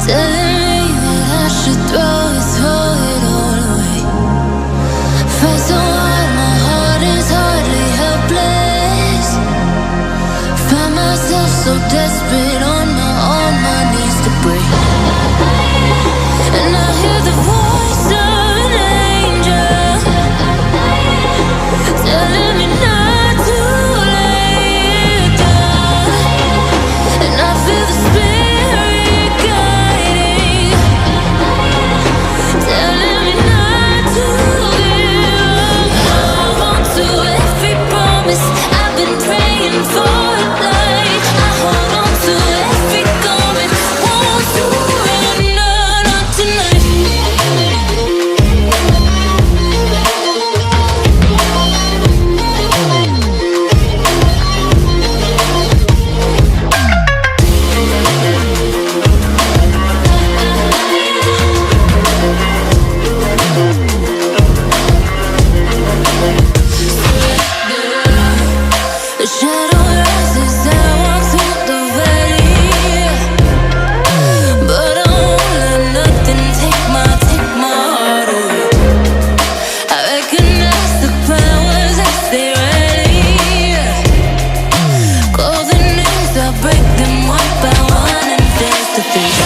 telling me that I should throw it all away. Fight so hard, my heart is hardly helpless. Find myself so desperate on my knees to break. And I hear the voice of an angel telling me not to lay it down. And I feel the spirit guiding, telling me not to give up. Hold on to every promise I've been praying for a life. I hold on to every garment, won't surrender, not tonight. The shadow rises, I walk through the valley, but I won't let nothing take my heart away. I recognize the powers as they rally. Call the names, I break them one by one and face to face.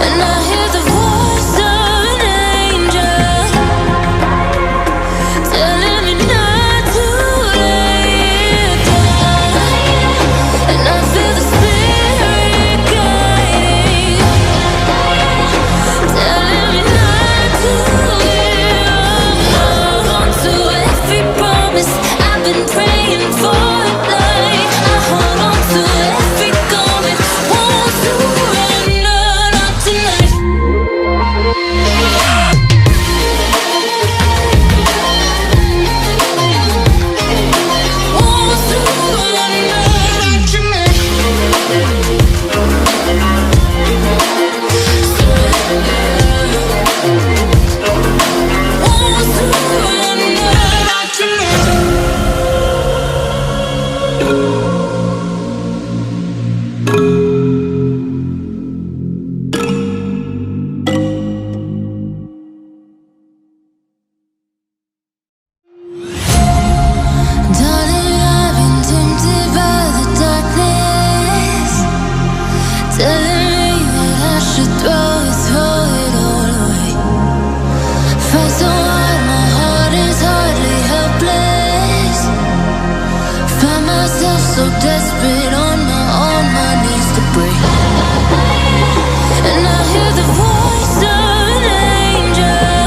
And I hear the voice of an angel telling me not to lay it down. And I feel the spirit guiding, telling me not to give up. Hold on to every promise I've been praying for a life. I hold on to every garment, won't surrender, not tonight. Won't surrender, not tonight. Won't surrender, not tonight. Darling, I've been tempted by the darkness, telling me that I should throw it all away. Fight so hard, my heart is hardly helpless. Find myself so desperate on my knees to break. And I hear the voice of an angel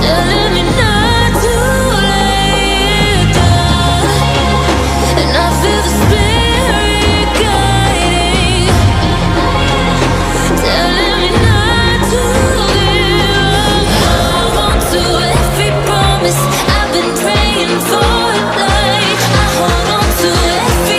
telling me not to lay it down. And I feel the spirit guiding, telling me not to give up. Hold on to every promise I've been praying for a life. I hold on to every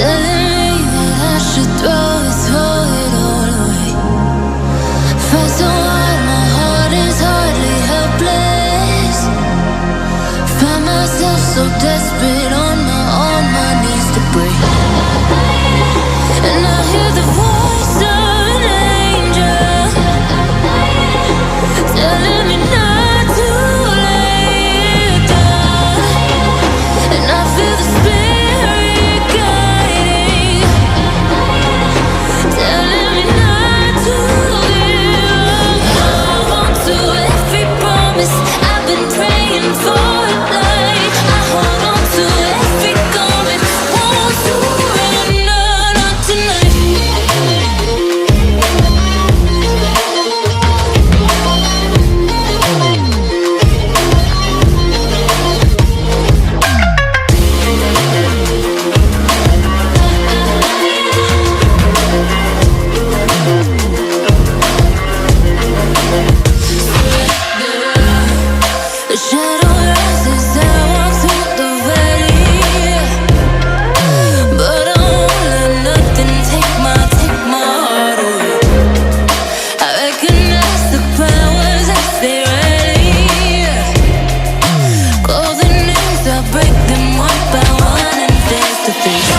telling me that I should throw it all away. Fight so hard, my heart is hardly helpless. Find myself so desperate on my knees to break. And I hear the voice of an angel telling me not to lay it down. And I feel the spirit guiding, telling me not to give up. Hold on to every promise I've been praying for at night. I hold on to every garment, won't surrender, not tonight. The shadow rises, I walk through the valley, but I won't let nothing take my heart away. I recognize the powers as they ready. Call the names, I break them one by one and face to face.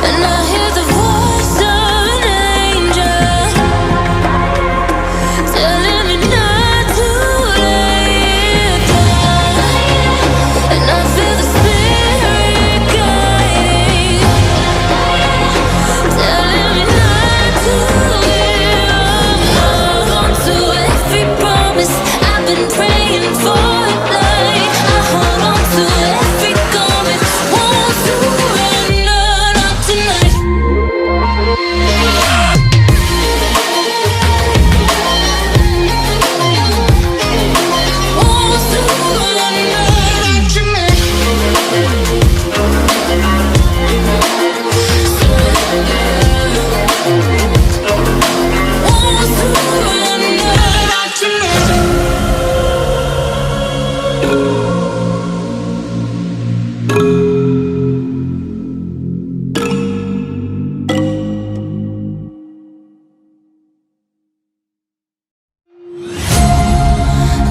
And I hear the voice of an angel telling me not to lay it down. And I feel the spirit guiding, telling me not to give up. Hold on to every promise I've been praying for at night. I hold on to every garment, won't surrender, not tonight. Won't surrender, not tonight. Won't surrender, not tonight.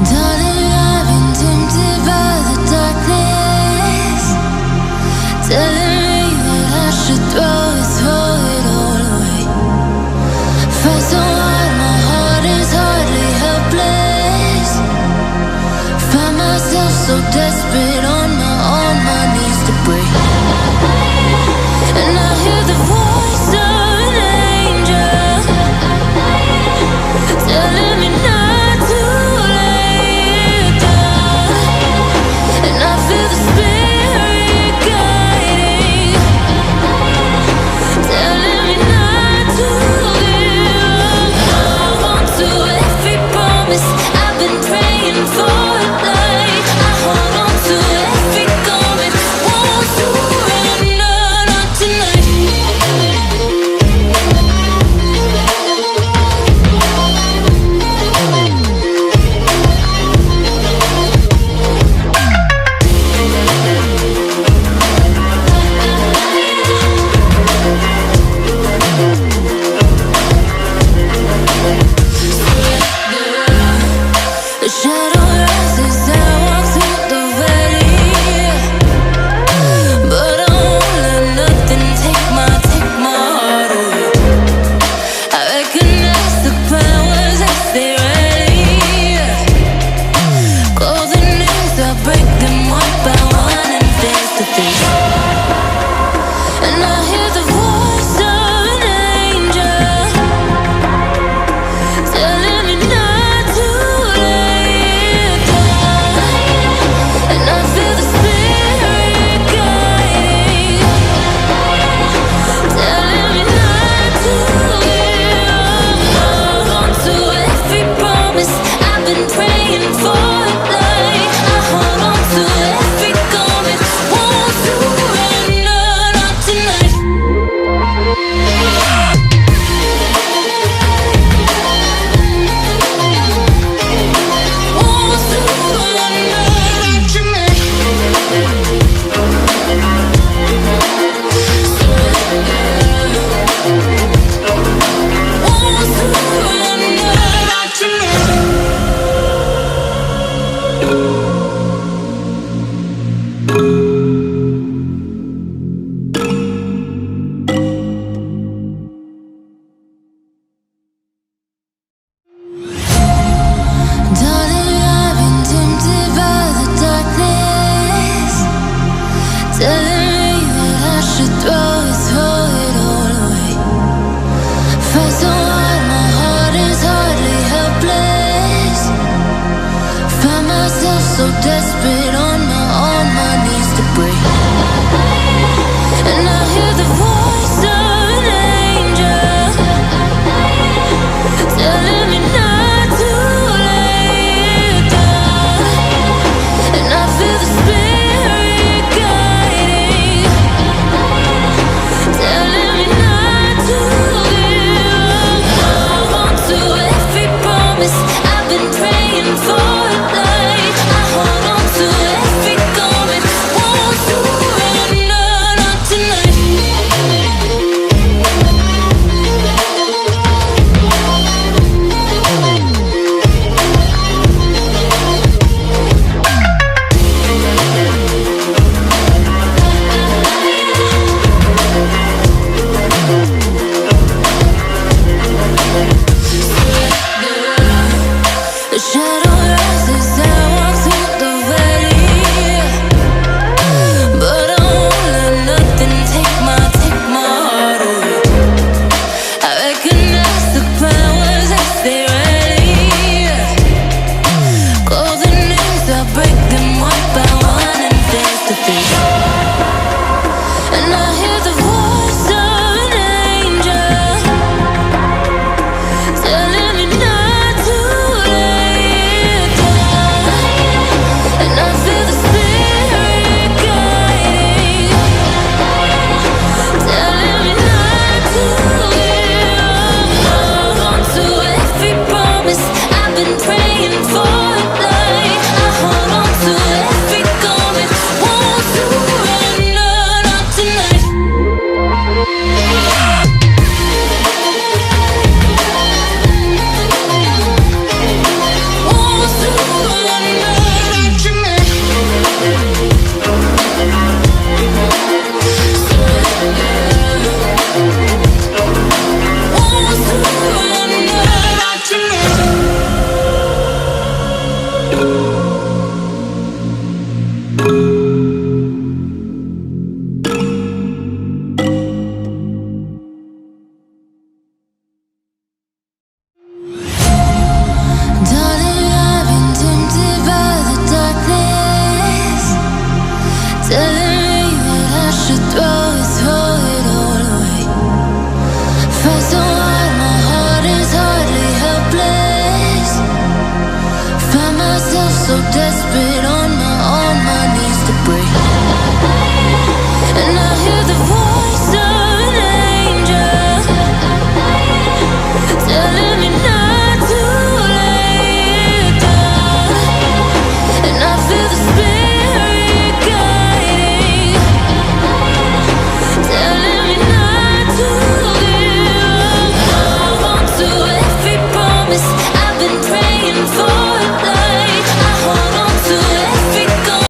Darling, I've been tempted by the darkness, telling me that I should throw it all away. Fight so hard, my heart is hardly helpless. Find myself so desperate on my knees to break. And I hear the voice of an angel telling me not to lay it down. And I feel the spirit guiding, telling me not to give up. Hold on to every promise I've been praying for at night. I hold on to every garment, won't surrender, not tonight. The shadow rises, I walk through the valley, but I won't let nothing take my heart away. I recognize the powers as they ready. Call the names, I break them one by one and face to face. And I hear the voice of an angel telling me not to lay it down. And I feel the spirit guiding, telling me not to give up. Hold on to every promise I've been praying for at night. I hold on to every garment, won't surrender. telling me that I should throw it all away. Fight so hard, my heart is hardly helpless. Find myself so desperate on my knees to break. And I hear the voice of an angel telling me not to lay it down. And I feel the spirit guiding, telling me not to give up. Hold on to every promise I've been praying for a life. I hold on to every garment, won't surrender, not tonight. The shadow rises, I walk through the valley, but I won't let nothing take my heart away. I recognize the powers as they rally. Call the names, I break them one by one and face to face. And I hear the voice of an angel telling me not to lay it down. And I feel the spirit guiding, telling me not to give up. Hold on to every promise I've been praying for a life. I hold on to every garment, won't surrender, not tonight. Won't surrender, not tonight. Won't surrender, not tonight. Darling, I've been tempted by the darkness, telling me that I should throw it all away. Fight so hard, my heart is hardly helpless. Find myself so desperate on